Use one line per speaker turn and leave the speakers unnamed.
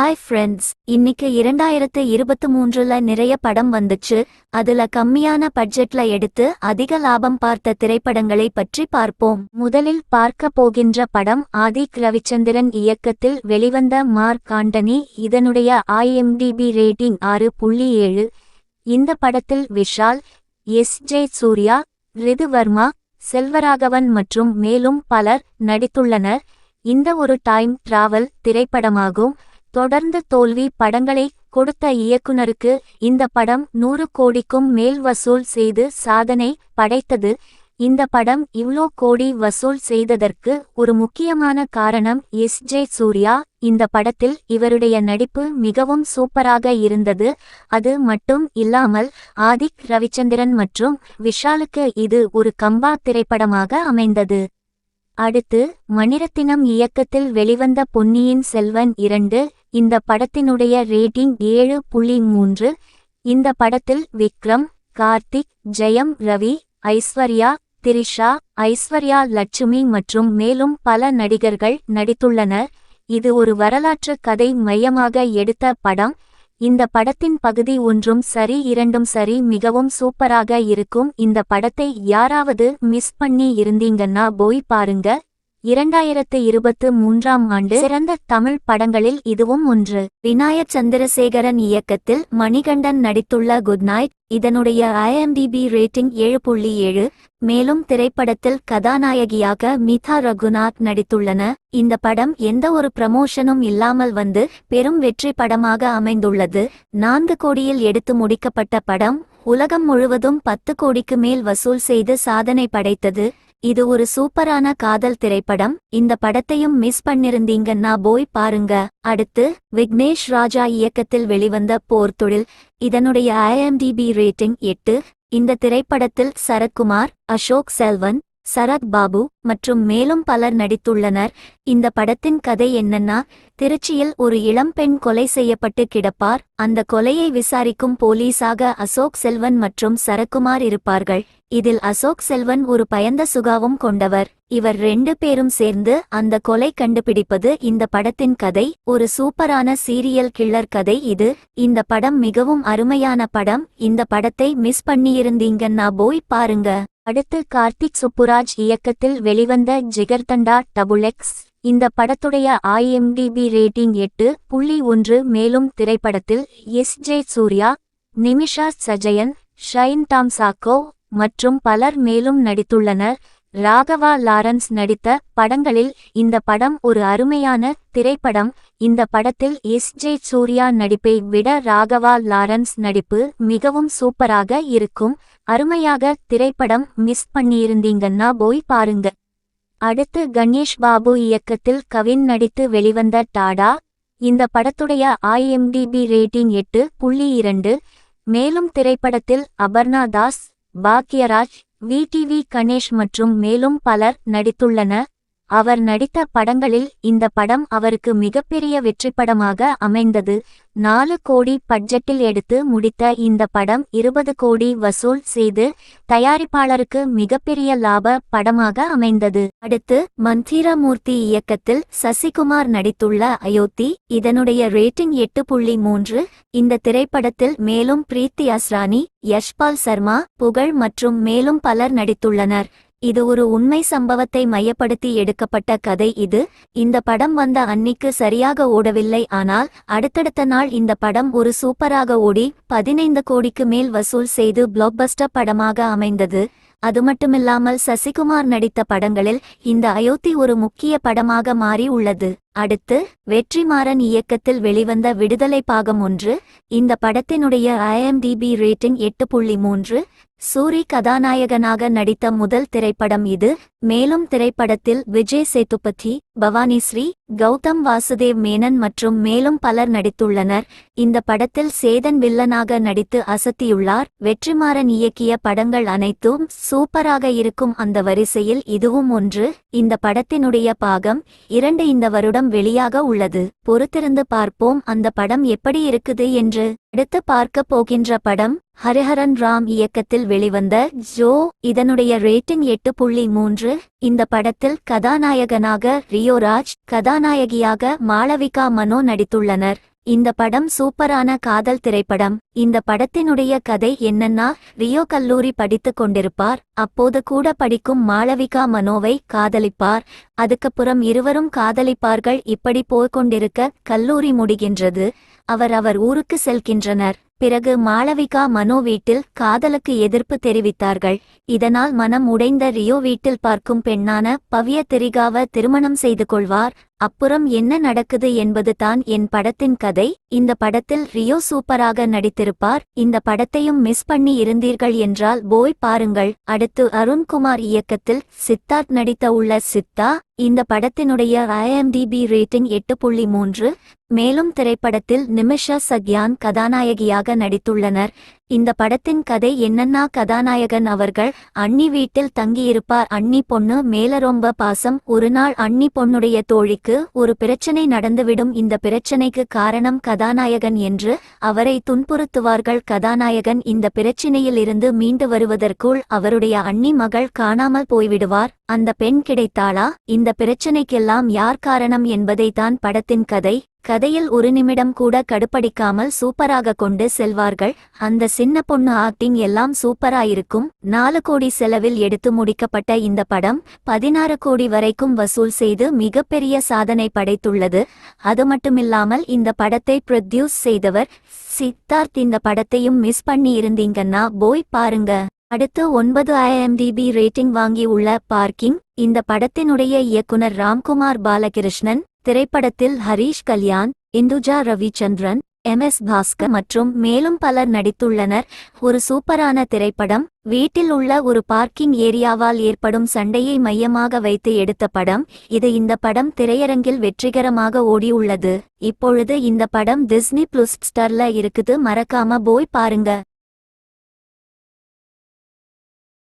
Hi friends, இன்னைக்கு 2023ல நிறைய படம் வந்துச்சு. அதுல கம்மியான பட்ஜெட்ல எடுத்து அதிக லாபம் பார்த்த திரைப்படங்களை பற்றி பார்ப்போம். முதலில் பார்க்க போகின்ற படம் ஆதிக் ரவிச்சந்திரன் இயக்கத்தில் வெளிவந்த மார்க் ஆண்டனி. இதனுடைய IMDb ரேட்டிங் 6.7. இந்த படத்தில் விஷால், S.J. சூர்யா, ரிதுவர்மா, செல்வராகவன் மற்றும் மேலும் பலர் நடித்துள்ளனர். இந்த ஒரு டைம் டிராவல் திரைப்படமாகும். தொடர்ந்து தோல்வி படங்களை கொடுத்த இயக்குனருக்கு இந்த படம் 100 கோடிக்கும் மேல் வசூல் செய்து சாதனை படைத்தது. இந்த படம் இவ்ளோ கோடி வசூல் செய்ததற்கு ஒரு முக்கியமான காரணம் S.J. சூர்யா. இந்த படத்தில் இவருடைய நடிப்பு மிகவும் சூப்பராக இருந்தது. அது மட்டும் இல்லாமல் ஆதிக் ரவிச்சந்திரன் மற்றும் விஷாலுக்கு இது ஒரு கம்பேக் திரைப்படமாக அமைந்தது. அடுத்து மணிரத்தினம் இயக்கத்தில் வெளிவந்த பொன்னியின் செல்வன் 2. இந்த படத்தினுடைய ரேட்டிங் 7.3. இந்த படத்தில் விக்ரம், கார்த்திக், ஜெயம் ரவி, ஐஸ்வர்யா, திரிஷா, ஐஸ்வர்யா லட்சுமி மற்றும் மேலும் பல நடிகர்கள் நடித்துள்ளனர். இது ஒரு வரலாற்று கதை மையமாக எடுத்த படம். இந்த படத்தின் பகுதி 1ம் சரி 2ம் சரி மிகவும் சூப்பராக இருக்கும். இந்த படத்தை யாராவது மிஸ் பண்ணி இருந்தீங்கன்னா போய் பாருங்க. 2023ஆம் ஆண்டு சிறந்த தமிழ் படங்களில் இதுவும் ஒன்று. விநாயக் சந்திரசேகரன் இயக்கத்தில் மணிகண்டன் நடித்துள்ள குட் நைட். இதனுடைய IMDb ரேட்டிங் 7.7. மேலும் திரைப்படத்தில் கதாநாயகியாக மீதா ரகுநாத் நடித்துள்ளனர். இந்த படம் எந்த ஒரு ப்ரமோஷனும் இல்லாமல் வந்து பெரும் வெற்றி படமாக அமைந்துள்ளது. 4 கோடியில் எடுத்து முடிக்கப்பட்ட படம் உலகம் முழுவதும் 10 கோடிக்கு மேல் வசூல் செய்து சாதனை படைத்தது. இது ஒரு சூப்பரான காதல் திரைப்படம். இந்த படத்தையும் மிஸ் பண்ணிருந்தீங்கன்னா போய் பாருங்க. அடுத்து விக்னேஷ் ராஜா இயக்கத்தில் வெளிவந்த போர்த்தொழில். இதனுடைய IMDb ரேட்டிங் 8. இந்த திரைப்படத்தில் சரத்குமார், அசோக் செல்வன், சரத் பாபு மற்றும் மேலும் பலர் நடித்துள்ளனர். இந்த படத்தின் கதை என்னன்னா, திருச்சியில் ஒரு இளம்பெண் கொலை செய்யப்பட்டு கிடப்பார். அந்த கொலையை விசாரிக்கும் போலீஸாக அசோக் செல்வன் மற்றும் சரத்குமார் இருப்பார்கள். இதில் அசோக் செல்வன் ஒரு பயந்த சுபாவம் கொண்டவர். இவர் 2 பேரும் சேர்ந்து அந்த கொலை கண்டுபிடிப்பது இந்த படத்தின் கதை. ஒரு சூப்பரான சீரியல் கில்லர் கதை இது. இந்த படம் மிகவும் அருமையான படம். இந்த படத்தை மிஸ் பண்ணியிருந்தீங்கன்னா போய் பாருங்க. அடுத்து கார்த்திக் சுப்புராஜ் இயக்கத்தில் வெளிவந்த ஜிகர்தண்டா XX. இந்த படத்துடைய IMDb ரேட்டிங் 8.1. மேலும் திரைப்படத்தில் S.J. சூர்யா, நிமிஷா சஜயன், ஷைன் டாம் சாக்கோ மற்றும் பலர் மேலும் நடித்துள்ளனர். ராகவா லாரன்ஸ் நடித்த படங்களில் இந்த படம் ஒரு அருமையான திரைப்படம். இந்த படத்தில் S.J. சூர்யா நடிப்பை விட ராகவா லாரன்ஸ் நடிப்பு மிகவும் சூப்பராக இருக்கும். அருமையாக திரைப்படம் மிஸ் பண்ணியிருந்தீங்கன்னா போய் பாருங்க. அடுத்து கணேஷ் பாபு இயக்கத்தில் கவின் நடித்து வெளிவந்த டாடா. இந்த படத்துடைய IMDb ரேட்டிங் 8.2. மேலும் திரைப்படத்தில் அபர்ணா தாஸ், பாக்யராஜ், VTV கணேஷ் மற்றும் மேலும் பலர் நடித்துள்ளனர். அவர் நடித்த படங்களில் இந்த படம் அவருக்கு மிகப்பெரிய வெற்றிப்படமாக அமைந்தது. 4 கோடி பட்ஜெட்டில் எடுத்து முடித்த இந்த படம் 20 கோடி வசூல் செய்து தயாரிப்பாளருக்கு மிகப்பெரிய லாப படமாக அமைந்தது. அடுத்து மந்திரமூர்த்தி இயக்கத்தில் சசிகுமார் நடித்துள்ள அயோத்தி. இதனுடைய ரேட்டிங் 8.3. இந்த திரைப்படத்தில் மேலும் பிரீத்தி அஸ்ரானி, யஷ்பால் சர்மா, புகழ் மற்றும் மேலும் பலர் நடித்துள்ளனர். இது ஒரு உண்மை சம்பவத்தை மையப்படுத்தி எடுக்கப்பட்ட கதை இது. இந்த படம் வந்த அன்னிக்கு சரியாக ஓடவில்லை. ஆனால் அடுத்தடுத்த நாள் இந்த படம் ஒரு சூப்பராக ஓடி 15 கோடிக்கு மேல் வசூல் செய்து பிளாக்பஸ்டர் படமாக அமைந்தது. அது மட்டுமில்லாமல் சசிகுமார் நடித்த படங்களில் இந்த அயோத்தி ஒரு முக்கிய படமாக மாறி உள்ளது. அடுத்து வெற்றிமாறன் இயக்கத்தில் வெளிவந்த விடுதலை பாகம் 1. இந்த படத்தினுடைய IMDb ரேட்டிங் 8.3. சூரி கதாநாயகனாக நடித்த முதல் திரைப்படம் இது. மேலும் திரைப்படத்தில் விஜய் சேதுபதி, பவானிஸ்ரீ, கௌதம் வாசுதேவ் மேனன் மற்றும் மேலும் பலர் நடித்துள்ளனர். இந்த படத்தில் சேதன் வில்லனாக நடித்து அசத்தியுள்ளார். வெற்றிமாறன் இயக்கிய படங்கள் அனைத்தும் சூப்பராக இருக்கும். அந்த வரிசையில் இதுவும் ஒன்று. இந்த படத்தினுடைய பாகம் 2 இந்த வருடம் வெளியாக உள்ளது. பொறுத்திருந்து பார்ப்போம் அந்த படம் எப்படி இருக்குது என்று. அடுத்து பார்க்க போகின்ற படம் ஹரிஹரன் ராம் இயக்கத்தில் வெளிவந்த ஜோ. இதனுடைய ரேட்டிங் 8.3. இந்த படத்தில் கதாநாயகனாக ரியோராஜ், கதாநாயகியாக மாளவிகா மனோ நடித்துள்ளனர். இந்த படம் சூப்பரான காதல் திரைப்படம். இந்த படத்தினுடைய கதை என்னன்னா, ரியோ கல்லூரி படித்துக் கொண்டிருப்பார். அப்போது கூட படிக்கும் மாளவிகா மனோவை காதலிப்பார். அதுக்கப்புறம் இருவரும் காதலிப்பார்கள். இப்படி போய்கொண்டிருக்க கல்லூரி முடிகின்றது. அவர் ஊருக்கு செல்கின்றனர். பிறகு மாளவிகா மனோ வீட்டில் காதலுக்கு எதிர்ப்பு தெரிவித்தார்கள். இதனால் மனம் உடைந்த ரியோ வீட்டில் பார்க்கும் பெண்ணான பவ்ய திரிகாவ திருமணம் செய்து கொள்வார். அப்புறம் என்ன நடக்குது என்பது தான் என் படத்தின் கதை. இந்த படத்தில் ரியோ சூப்பராக நடித்திருப்பார். இந்த படத்தையும் மிஸ் பண்ணி இருந்தீர்கள் என்றால் போய் பாருங்கள். அடுத்து அருண்குமார் இயக்கத்தில் சித்தார்த் நடித்த உள்ள சித்தா. இந்த படத்தினுடைய IMDb ரேட்டிங் 8.3. மேலும் திரைப்படத்தில் நிமிஷா சக்யான் கதாநாயகியாக நடித்துள்ளனர். இந்த படத்தின் கதை என்னன்னா, கதாநாயகன் அவர்கள் அண்ணி வீட்டில் தங்கியிருப்பார். அண்ணி பொண்ணு மேல ரொம்ப பாசம். ஒரு நாள் அண்ணி பொண்ணுடைய தோழிக்கு ஒரு பிரச்சனை நடந்துவிடும். இந்த பிரச்சனைக்கு காரணம் கதாநாயகன் என்று அவரை துன்புறுத்துவார்கள். கதாநாயகன் இந்த பிரச்சினையில் இருந்து மீண்டு வருவதற்குள் அவருடைய அண்ணி மகள் காணாமல் போய்விடுவார். அந்த பெண் கிடைத்தாளா? இந்த பிரச்சனைக்கெல்லாம் யார் காரணம் என்பதைத்தான் படத்தின் கதை. கதையில் ஒரு நிமிடம் கூட கடுப்படிக்காமல் சூப்பராக கொண்டு செல்வார்கள். அந்த சின்ன பொண்ணு ஆக்டிங் எல்லாம் சூப்பராயிருக்கும். 4 கோடி செலவில் எடுத்து முடிக்கப்பட்ட இந்த படம் 16 கோடி வரைக்கும் வசூல் செய்து மிகப்பெரிய சாதனை படைத்துள்ளது. அது மட்டுமில்லாமல் இந்த படத்தை ப்ரொடியூஸ் செய்தவர் சித்தார்த். இந்த படத்தையும் மிஸ் பண்ணி இருந்தீங்கன்னா போய் பாருங்க. அடுத்து 9 IMDb ரேட்டிங் வாங்கி உள்ள பார்க்கிங். இந்த படத்தினுடைய இயக்குனர் ராம்குமார் பாலகிருஷ்ணன். திரைப்படத்தில் ஹரீஷ் கல்யாண், இந்துஜா ரவிச்சந்திரன், MS பாஸ்கர் மற்றும் மேலும் பலர் நடித்துள்ளனர். ஒரு சூப்பரான திரைப்படம். வீட்டில் உள்ள ஒரு பார்க்கிங் ஏரியாவால் ஏற்படும் சண்டையை மையமாக வைத்து எடுத்த படம் இது. இந்த படம் திரையரங்கில் வெற்றிகரமாக ஓடியுள்ளது. இப்பொழுது இந்த படம் Disney+ ஸ்டார்ல இருக்குது. மறக்காம போய் பாருங்க.